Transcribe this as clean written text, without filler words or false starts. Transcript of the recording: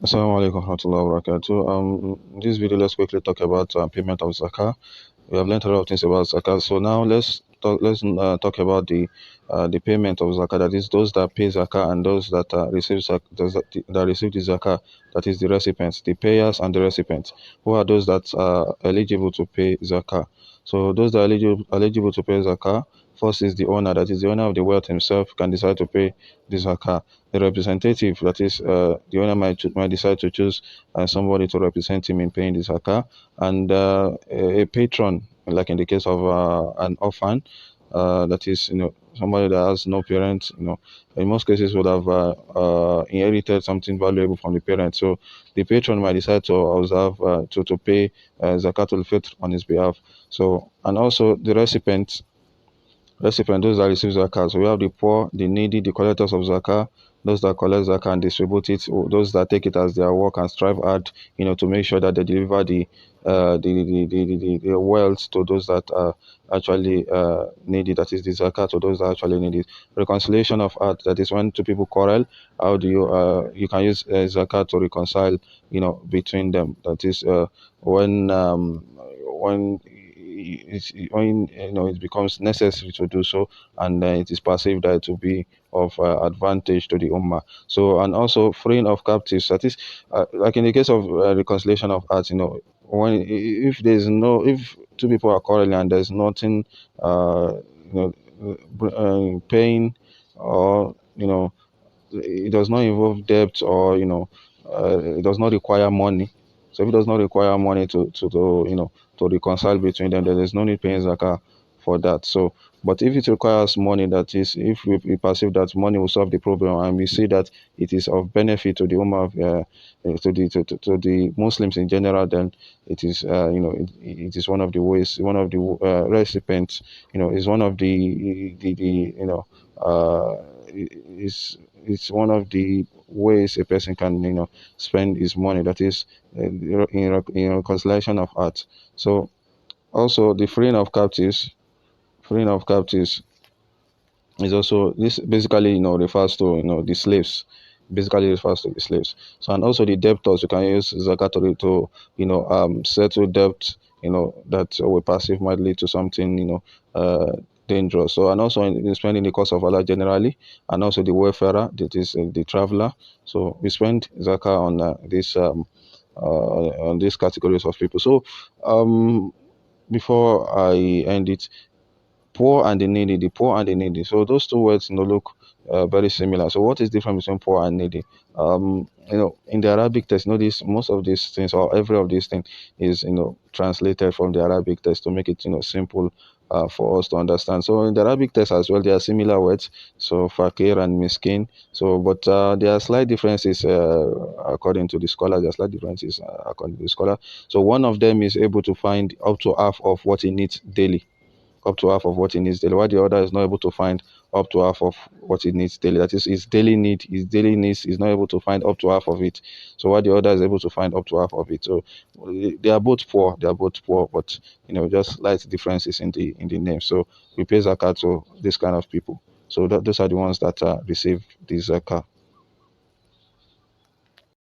Assalamu alaikum warahmatullahi wabarakatuh. In this video, let's quickly talk about payment of zakah. We have learned a lot of things about zakah. So now let's talk about the payment of zakah. That is those that pay zakah and those that that receive the zakah. That is the recipients, the payers and the recipients. Who are those that are eligible to pay zakah? So those that are eligible to pay zakah. First is the owner. That is the owner of the wealth himself can decide to pay the zakah. The representative, that is the owner might decide to choose somebody to represent him in paying the zakah, and a patron, like in the case of an orphan, that is, somebody that has no parents, in most cases would have inherited something valuable from the parents. So the patron might decide to observe to pay zakatul fitr on his behalf. So, and also the recipient, those that receive zakah. So we have the poor, the needy, the collectors of zakah, those that collect zakah and distribute it, or those that take it as their work and strive hard, to make sure that they deliver the wealth to those that are actually need it. That is the zakat to those that actually need it. Reconciliation of art. That is when two people quarrel. How do you can use zakat to reconcile, between them. That is when it becomes necessary to do so, and it is perceived that it will be of advantage to the ummah. So, and also freeing of captives. That is, like in the case of reconciliation of arts, when if there's no if two people are quarreling and there's nothing, you paying, or it does not involve debt, or it does not require money. So if it does not require money to reconcile between them, then there's no need paying zakah for that. So, but if it requires money, that is, if we perceive that money will solve the problem, and we see that it is of benefit to the ummah, to the Muslims in general, then it is it is one of the ways, one of the recipients, is one of the is it's one of the ways a person can spend his money, that is in reconciliation of art. So also the freeing of captives is also, this basically refers to the slaves, basically refers to the slaves. So, and also the debtors, you can use zakat to settle debt that will passive might lead to something dangerous. So, and also in spending the cause of Allah generally, and also the wayfarer, that is the traveler. So we spend zakah on these categories of people. So before I end it, poor and the needy, the poor and the needy. So those two words look very similar. So what is different between poor and needy? In the Arabic text, this most of these things, or every of these things, is translated from the Arabic text to make it simple for us to understand. So in the Arabic text as well, there are similar words. So fakir and miskin. So, but there are slight differences according to the scholar. There are slight differences according to the scholar. So one of them is able to find up to half of what he needs daily, up to half of what he needs daily, while the other is not able to find up to half of what he needs daily. That is, his daily needs is not able to find up to half of it. So while the other is able to find up to half of it. So they are both poor. They are both poor, but just slight differences in the name. So we pay zakat to this kind of people. So those are the ones that receive the zakah.